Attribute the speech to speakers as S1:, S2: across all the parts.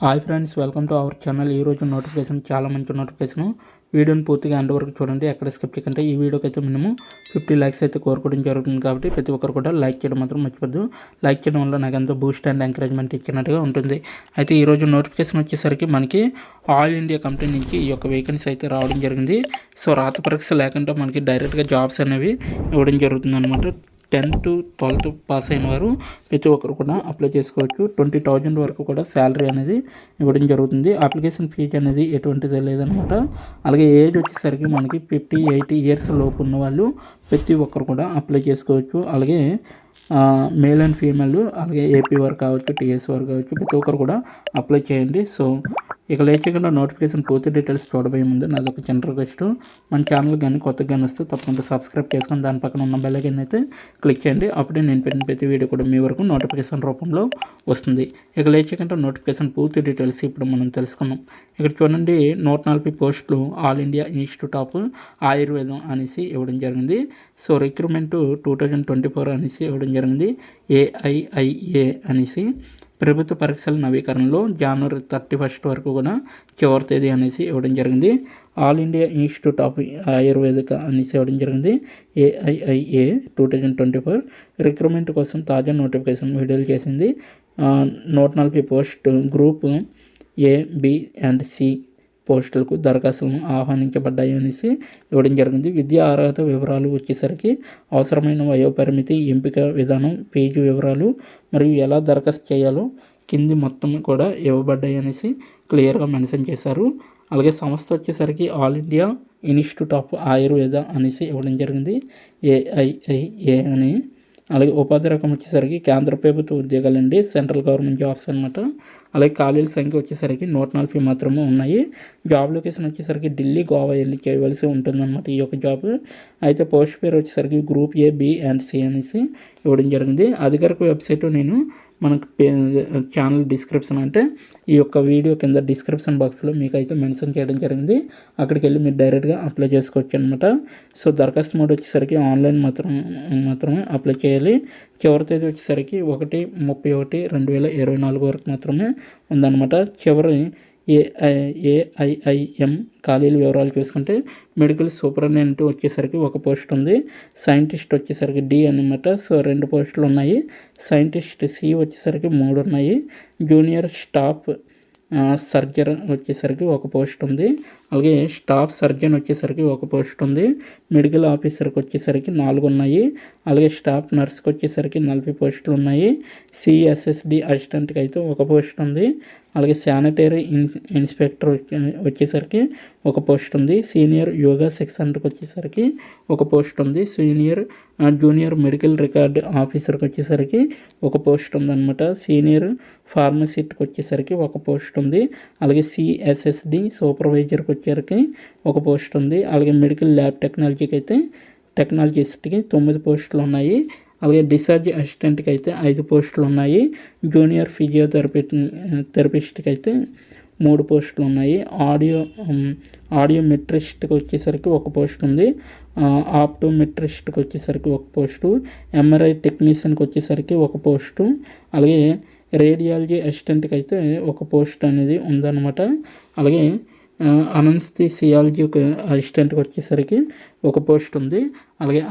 S1: Hi friends, welcome to our channel. ఈరోజు notification చాలా మంచి నోటిఫికేషన్. వీడియోని పూర్తిగా ఎండ్ వరకు చూడండి, ఎక్కడ స్కిప్ చేయకండి. ఈ వీడియోకి అయితే మినిమం 50 లైక్స్ అయితే కోరుకోవడం జరుగుతుంది కాబట్టి ప్రతి ఒక్కరు కూడా లైక్ చేయడం మాత్రం మర్చిపోద్దు. లైక్ చేయడం వల్ల నాకు ఎంతో బూస్ట్ అండ్ ఎంకరేజ్మెంట్ ఇచ్చినట్టుగా ఉంటుంది. అయితే ఈరోజు నోటిఫికేషన్ వచ్చేసరికి మనకి ఆల్ ఇండియా కంపెనీ నుంచి ఈ యొక్క వేకెన్సీ అయితే రావడం జరిగింది. సో రాత పరీక్ష లేకుండా మనకి డైరెక్ట్గా జాబ్స్ అనేవి ఇవ్వడం జరుగుతుంది అనమాట. 10th to 12th పాస్ అయిన వారు ప్రతి ఒక్కరు కూడా అప్లై చేసుకోవచ్చు. 20,000 వరకు కూడా శాలరీ అనేది ఇవ్వడం జరుగుతుంది. అప్లికేషన్ ఫీజు అనేది ఎటువంటిది లేదనమాట. అలాగే ఏజ్ వచ్చేసరికి మనకి 50-80 ఇయర్స్ లోపు ఉన్న వాళ్ళు ప్రతి ఒక్కరు కూడా అప్లై చేసుకోవచ్చు. అలాగే మేల్ అండ్ ఫీమేల్, అలాగే ఏపీ వారు కావచ్చు, టీఎస్ వారు కావచ్చు, ప్రతి ఒక్కరు కూడా అప్లై చేయండి. సో ఇక లేట్ చేయకుండా నోటిఫికేషన్ పూర్తి డీటెయిల్స్ చూడబోయే ముందు నాది ఒక చిన్న రిక్వెస్ట్. మన ఛానల్ కానీ కొత్తగా కానీ వస్తే తప్పకుండా సబ్స్క్రైబ్ చేసుకొని దాని పక్కన ఉన్న బెల్ ఐకాన్ అయితే క్లిక్ చేయండి. అప్పుడే నేను పెట్టిన ప్రతి వీడియో కూడా మీ వరకు నోటిఫికేషన్ రూపంలో వస్తుంది. ఇక లేట్ చేయకుండా నోటిఫికేషన్ పూర్తి డీటెయిల్స్ ఇప్పుడు మనం తెలుసుకుందాం. ఇక్కడ చూడండి, 140 పోస్టులు ఆల్ ఇండియా ఇన్స్టిట్యూట్ ఆఫ్ ఆయుర్వేదం అనేసి ఇవ్వడం జరిగింది. సో రిక్రూట్మెంట్ 2024 అనేసి ఇవ్వడం జరిగింది. AIIA అనేసి ప్రభుత్వ పరీక్షల నవీకరణలో జనవరి 31 వరకు కూడా చివరి తేదీ అనేసి ఇవ్వడం జరిగింది. All India institute of Ayurvedic అనేసి ఇవ్వడం జరిగింది. AIIA 2024 రిక్రూట్మెంట్ కోసం తాజా నోటిఫికేషన్ విడుదల చేసింది. 140 post group A, B and C పోస్టులకు దరఖాస్తులను ఆహ్వానించబడ్డాయి అనేసి ఇవ్వడం జరిగింది. విద్యా అర్హత వివరాలు వచ్చేసరికి అవసరమైన వయోపరిమితి, ఎంపిక విధానం, ఫీజు వివరాలు మరియు ఎలా దరఖాస్తు చేయాలో కింది మొత్తం కూడా ఇవ్వబడ్డాయి అనేసి క్లియర్గా మెన్షన్ చేశారు. అలాగే సంస్థ వచ్చేసరికి all India institute of Ayurveda అనేసి ఇవ్వడం జరిగింది, AIIA అని. అలాగే ఉపాధి రకం వచ్చేసరికి కేంద్ర ప్రభుత్వ ఉద్యోగాలండి, సెంట్రల్ గవర్నమెంట్ జాబ్స్ అనమాట. అలాగే ఖాళీల సంఖ్య వచ్చేసరికి 140 మాత్రమే ఉన్నాయి. జాబ్ లొకేషన్ వచ్చేసరికి ఢిల్లీ, గోవా వెళ్ళి చేయవలసి ఉంటుందన్నమాట ఈ యొక్క జాబ్. అయితే పోస్ట్ పేరు వచ్చేసరికి group A, B and C అనేసి ఇవ్వడం జరిగింది. అధికారిక వెబ్సైట్ నేను మనకు ఛానల్ డిస్క్రిప్షన్ అంటే ఈ యొక్క వీడియో కింద డిస్క్రిప్షన్ బాక్స్లో మీకు అయితే మెన్షన్ చేయడం జరిగింది. అక్కడికి వెళ్ళి మీరు డైరెక్ట్గా అప్లై చేసుకోవచ్చు అనమాట. సో దరఖాస్తు మోడ్ వచ్చేసరికి ఆన్లైన్ మాత్రమే అప్లై చేయాలి. చివరి తేదీ వచ్చేసరికి 1/31/2024 వరకు మాత్రమే ఉందన్నమాట. చివరి AIIM ఖాళీల వివరాలు చూసుకుంటే మెడికల్ సూపరింటెండెంట్ వచ్చేసరికి ఒక పోస్ట్ ఉంది. సైంటిస్ట్ వచ్చేసరికి D అనమాట. సో 2 పోస్టులు ఉన్నాయి. సైంటిస్ట్ C వచ్చేసరికి 3 ఉన్నాయి. జూనియర్ స్టాఫ్ సర్జన్ వచ్చేసరికి ఒక పోస్ట్ ఉంది. అలాగే స్టాఫ్ సర్జన్ వచ్చేసరికి ఒక పోస్ట్ ఉంది. మెడికల్ ఆఫీసర్కి వచ్చేసరికి 4 ఉన్నాయి. అలాగే స్టాఫ్ నర్స్కి వచ్చేసరికి 40 పోస్టులు ఉన్నాయి. CSSD అసిస్టెంట్కి అయితే ఒక పోస్ట్ ఉంది. అలాగే శానిటరీ ఇన్స్పెక్టర్ వచ్చేసరికి ఒక పోస్ట్ ఉంది. సీనియర్ యోగా సెక్షన్కి వచ్చేసరికి ఒక పోస్ట్ ఉంది. జూనియర్ మెడికల్ రికార్డ్ ఆఫీసర్కి వచ్చేసరికి ఒక పోస్ట్ ఉందన్నమాట. సీనియర్ ఫార్మసిస్ట్కి వచ్చేసరికి ఒక పోస్ట్ ఉంది. అలాగే CSSD సూపర్వైజర్కి వచ్చేసరికి ఒక పోస్ట్ ఉంది. అలాగే మెడికల్ ల్యాబ్ టెక్నాలజిస్ట్కి 9 పోస్టులు ఉన్నాయి. అలాగే డిశ్చార్జ్ అసిస్టెంట్కి అయితే 5 పోస్టులు ఉన్నాయి. జూనియర్ థెరపిస్ట్కి అయితే 3 పోస్టులు ఉన్నాయి. ఆడియోమెట్రిస్ట్కి వచ్చేసరికి ఒక పోస్ట్ ఉంది. ఆప్టోమెట్రిస్ట్కి వచ్చేసరికి ఒక పోస్టు. MRI టెక్నీషియన్కి వచ్చేసరికి ఒక పోస్టు. అలాగే రేడియాలజీ అసిస్టెంట్కి అయితే ఒక పోస్ట్ అనేది ఉందన్నమాట. అలాగే అనస్థిసియాలజీ అసిస్టెంట్కి వచ్చేసరికి ఒక పోస్ట్ ఉంది. అలాగే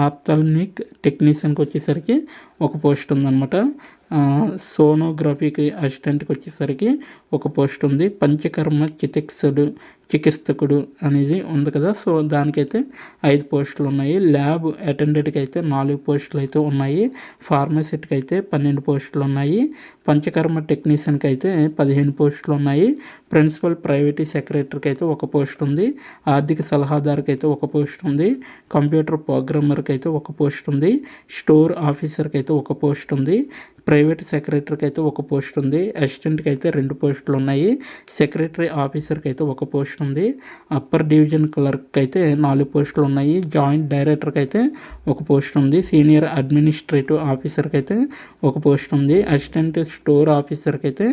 S1: ఆప్థాల్మిక్ టెక్నీషియన్కి వచ్చేసరికి ఒక పోస్ట్ ఉందన్నమాట. సోనోగ్రఫీకి అసిస్టెంట్కి వచ్చేసరికి ఒక పోస్ట్ ఉంది. పంచకర్మ చికిత్సకుడు అనేది ఉంది కదా, సో దానికైతే 5 పోస్టులు ఉన్నాయి. ల్యాబ్ అటెండెంట్కి అయితే 4 పోస్టులు అయితే ఉన్నాయి. ఫార్మసిస్ట్కి అయితే 12 పోస్టులు ఉన్నాయి. పంచకర్మ టెక్నీషియన్కి అయితే 15 పోస్టులు ఉన్నాయి. ప్రిన్సిపల్ ప్రైవేట్ సెక్రటరీకి అయితే ఒక పోస్ట్ ఉంది. ఆర్థిక సలహాదారుకి అయితే ఒక పోస్ట్ ఉంది. కంప్యూటర్ ప్రోగ్రామర్కి అయితే ఒక పోస్ట్ ఉంది. స్టోర్ ఆఫీసర్కి అయితే ఒక పోస్ట్ ఉంది. ప్రైవేట్ సెక్రటరీకి అయితే ఒక పోస్ట్ ఉంది. అసిస్టెంట్కి అయితే 2 పోస్టులు ఉన్నాయి. సెక్రటరీ ఆఫీసర్కి అయితే ఒక పోస్ట్ ఉంది. అప్పర్ డివిజన్ క్లర్క్ అయితే 4 పోస్టులు ఉన్నాయి. జాయింట్ డైరెక్టర్కి అయితే 1 పోస్ట్ ఉంది. సీనియర్ అడ్మినిస్ట్రేటివ్ ఆఫీసర్కి అయితే 1 పోస్ట్ ఉంది. అసిస్టెంట్ స్టోర్ ఆఫీసర్కి అయితే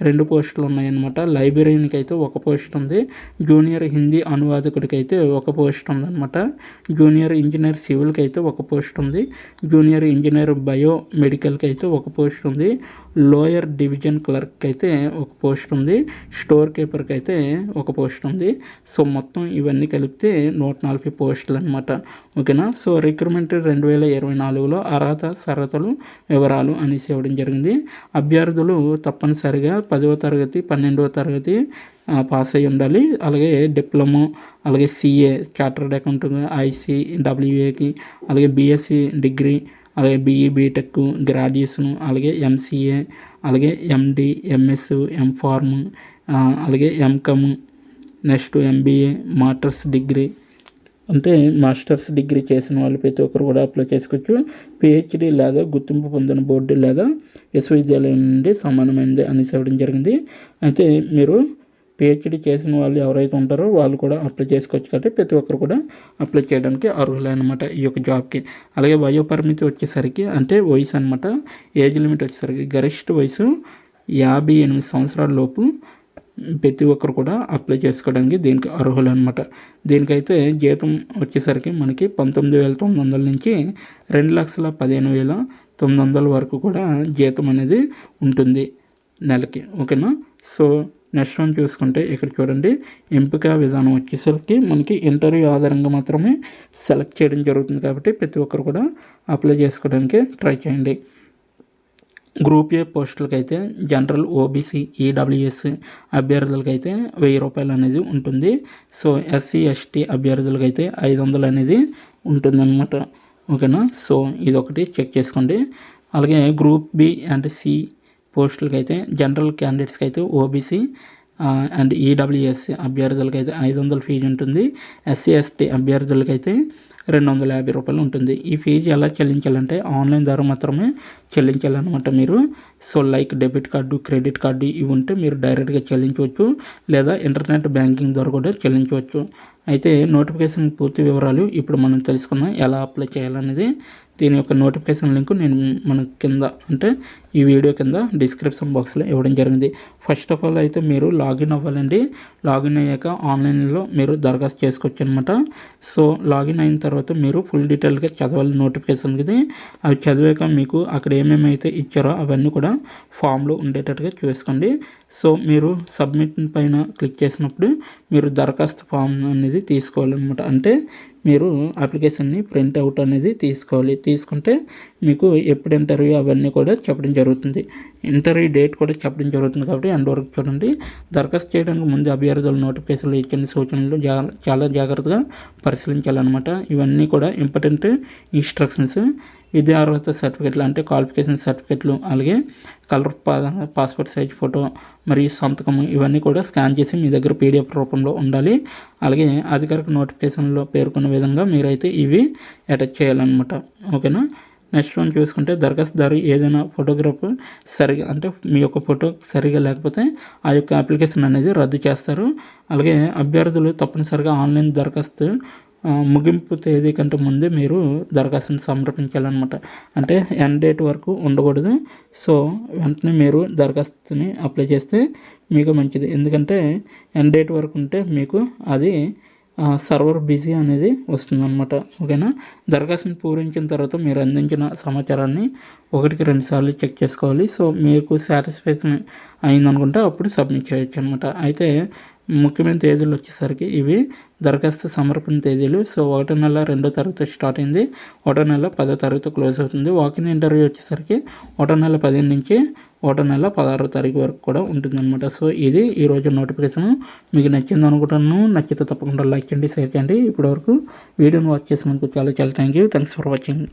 S1: 2 పోస్టులు ఉన్నాయన్నమాట. లైబ్రరీకి అయితే 1 పోస్ట్ ఉంది. జూనియర్ హిందీ అనువాదకుడికి అయితే 1 పోస్ట్ ఉందన్నమాట. జూనియర్ ఇంజనీర్ సివిల్కి అయితే 1 పోస్ట్ ఉంది. జూనియర్ ఇంజనీర్ బయో మెడికల్కి అయితే 1 పోస్ట్ ఉంది. లోయర్ డివిజన్ క్లర్క్ అయితే 1 పోస్ట్ ఉంది. స్టోర్ కీపర్కి అయితే 1 పోస్ట్ ఉంది. సో మొత్తం ఇవన్నీ కలిపితే 140 పోస్టులు అనమాట. ఓకేనా. సో రిక్రూట్మెంట్ 2024లో అర్హత షరతులు వివరాలు అనేసి ఇవ్వడం జరిగింది. అభ్యర్థులు తప్పనిసరిగా 10వ తరగతి 12వ తరగతి పాస్ అయి ఉండాలి. అలాగే డిప్లొమా, అలాగే సిఏ చార్టర్డ్ అకౌంటింగ్, ICWAకి, అలాగే BSc డిగ్రీ, అలాగే BE బీటెక్ గ్రాడ్యుయేషన్, అలాగే MCA, అలాగే MD, MS, MPharm, అలాగే MCom, next MBA, masters degree అంటే మాస్టర్స్ డిగ్రీ చేసిన వాళ్ళు ప్రతి ఒక్కరు కూడా అప్లై చేసుకోవచ్చు. PhD లేదా గుర్తింపు పొందిన బోర్డు లేదా విశ్వవిద్యాలయం నుండి సమానమైనది అనేసి ఇవ్వడం జరిగింది. అయితే మీరు PhD చేసిన వాళ్ళు ఎవరైతే ఉంటారో వాళ్ళు కూడా అప్లై చేసుకోవచ్చు. కాబట్టి ప్రతి ఒక్కరు కూడా అప్లై చేయడానికి అర్హులే అనమాట ఈ యొక్క జాబ్కి. అలాగే వయో పరిమితి వచ్చేసరికి అంటే వయసు అనమాట, ఏజ్ లిమిట్ వచ్చేసరికి గరిష్ట వయసు 58 సంవత్సరాల లోపు ప్రతి ఒక్కరు కూడా అప్లై చేసుకోవడానికి దీనికి అర్హులు అనమాట. దీనికైతే జీతం వచ్చేసరికి మనకి 19,900 నుంచి 2,15,900 వరకు కూడా జీతం అనేది ఉంటుంది నెలకి. ఓకేనా. సో నెక్స్ట్ వన్ చూసుకుంటే ఇక్కడ చూడండి, ఎంపిక విధానం వచ్చేసరికి మనకి ఇంటర్వ్యూ ఆధారంగా మాత్రమే సెలెక్ట్ చేయడం జరుగుతుంది. కాబట్టి ప్రతి ఒక్కరు కూడా అప్లై చేసుకోవడానికి ట్రై చేయండి. గ్రూప్ ఏ పోస్టులకైతే జనరల్, OBC, EWS అభ్యర్థులకైతే 1000 రూపాయలు అనేది ఉంటుంది. సో SC, ST అభ్యర్థులకైతే 500 అనేది ఉంటుందన్నమాట. ఓకేనా. సో ఇదొకటి చెక్ చేసుకోండి. అలాగే గ్రూప్ B అండ్ C పోస్టులకైతే జనరల్ క్యాండిడేట్స్కి అయితే OBC అండ్ EWS అభ్యర్థులకైతే 500 ఫీజు ఉంటుంది. SC, ST అభ్యర్థులకైతే 250 రూపాయలు ఉంటుంది. ఈ ఫీజు ఎలా చెల్లించాలంటే ఆన్లైన్ ద్వారా మాత్రమే చెల్లించాలన్నమాట మీరు. So like debit card, credit card ఇవి ఉంటే మీరు డైరెక్ట్గా చెల్లించవచ్చు, లేదా ఇంటర్నెట్ బ్యాంకింగ్ ద్వారా కూడా చెల్లించవచ్చు. అయితే నోటిఫికేషన్ పూర్తి వివరాలు ఇప్పుడు మనం తెలుసుకుందాం ఎలా అప్లై చేయాలనేది. దీని యొక్క నోటిఫికేషన్ లింక్ నేను మన కింద అంటే ఈ వీడియో కింద డిస్క్రిప్షన్ బాక్స్లో ఇవ్వడం జరిగింది. ఫస్ట్ ఆఫ్ ఆల్ అయితే మీరు లాగిన్ అవ్వాలండి. లాగిన్ అయ్యాక ఆన్లైన్లో మీరు దరఖాస్తు చేసుకోవచ్చు అనమాట. సో లాగిన్ అయిన తర్వాత మీరు ఫుల్ డీటెయిల్గా చదవాలి నోటిఫికేషన్కి. అవి చదివాక మీకు అక్కడ ఏమేమి అయితే ఇచ్చారో అవన్నీ కూడా ఫామ్లో ఉండేటట్టుగా చూసుకోండి. సో మీరు సబ్మిట్ పైన క్లిక్ చేసినప్పుడు మీరు దరఖాస్తు ఫామ్ అనేది తీసుకోవాలన్నమాట. అంటే మీరు అప్లికేషన్ని ప్రింట్ అవుట్ అనేది తీసుకోవాలి. తీసుకుంటే మీకు ఎప్పుడు ఇంటర్వ్యూ అవన్నీ కూడా చెప్పడం జరుగుతుంది. ఇంటర్వ్యూ డేట్ కూడా చెప్పడం జరుగుతుంది. కాబట్టి అండ్ వరకు చూడండి. దరఖాస్తు చేయడానికి ముందు అభ్యర్థుల నోటిఫికేషన్లు ఇచ్చిన సూచనలు చాలా జాగ్రత్తగా పరిశీలించాలన్నమాట. ఇవన్నీ కూడా ఇంపార్టెంట్ ఇన్స్ట్రక్షన్స్. విద్యా అర్హత సర్టిఫికెట్లు అంటే క్వాలిఫికేషన్ సర్టిఫికెట్లు, అలాగే కలర్ పాస్పోర్ట్ సైజ్ ఫోటో మరియు సంతకం ఇవన్నీ కూడా స్కాన్ చేసి మీ దగ్గర PDF రూపంలో ఉండాలి. అలాగే అధికారిక నోటిఫికేషన్లో పేర్కొన్న విధంగా మీరైతే ఇవి అటాచ్ చేయాలన్నమాట. ఓకేనా. నెక్స్ట్ వన్ చూసుకుంటే దరఖాస్తుదారు ఏదైనా ఫోటోగ్రాఫ్ సరిగా అంటే మీ యొక్క ఫోటో సరిగా లేకపోతే ఆ యొక్క అప్లికేషన్ అనేది రద్దు చేస్తారు. అలాగే అభ్యర్థులు తప్పనిసరిగా ఆన్లైన్ దరఖాస్తు ముగింపు తేదీ కంటే ముందే మీరు దరఖాస్తుని సమర్పించాలన్నమాట. అంటే ఎండ్ డేట్ వరకు ఉండకూడదు. సో వెంటనే మీరు దరఖాస్తుని అప్లై చేస్తే మీకు మంచిది. ఎందుకంటే ఎండ్ డేట్ వరకు ఉంటే మీకు అది సర్వర్ బిజీ అనేది వస్తుందన్నమాట. ఓకేనా. దరఖాస్తుని పూరించిన తర్వాత మీరు అందించిన సమాచారాన్ని 1కి 2 సార్లు చెక్ చేసుకోవాలి. సో మీకు సాటిస్ఫాక్షన్ అయిందనుకుంటే అప్పుడు సబ్మిట్ చేయొచ్చు అనమాట. అయితే ముఖ్యమైన తేదీలు వచ్చేసరికి ఇవి దరఖాస్తు సమర్పణ తేదీలు. సో 1వ నెల 2వ తరగతి స్టార్ట్ అయింది, 1వ నెల 10వ తరగతి క్లోజ్ అవుతుంది. వాకిన్ ఇంటర్వ్యూ వచ్చేసరికి 1వ నెల 15 నుంచి 1వ నెల 16వ తారీఖు వరకు కూడా ఉంటుందన్నమాట. సో ఇది ఈరోజు నోటిఫికేషన్. మీకు నచ్చింది అనుకుంటున్నాను. నచ్చితే తప్పకుండా లైక్ చేయండి, షేర్ చేయండి. ఇప్పటివరకు వీడియోని వాచ్ చేసినందుకు చాలా thank you. Thanks for watching.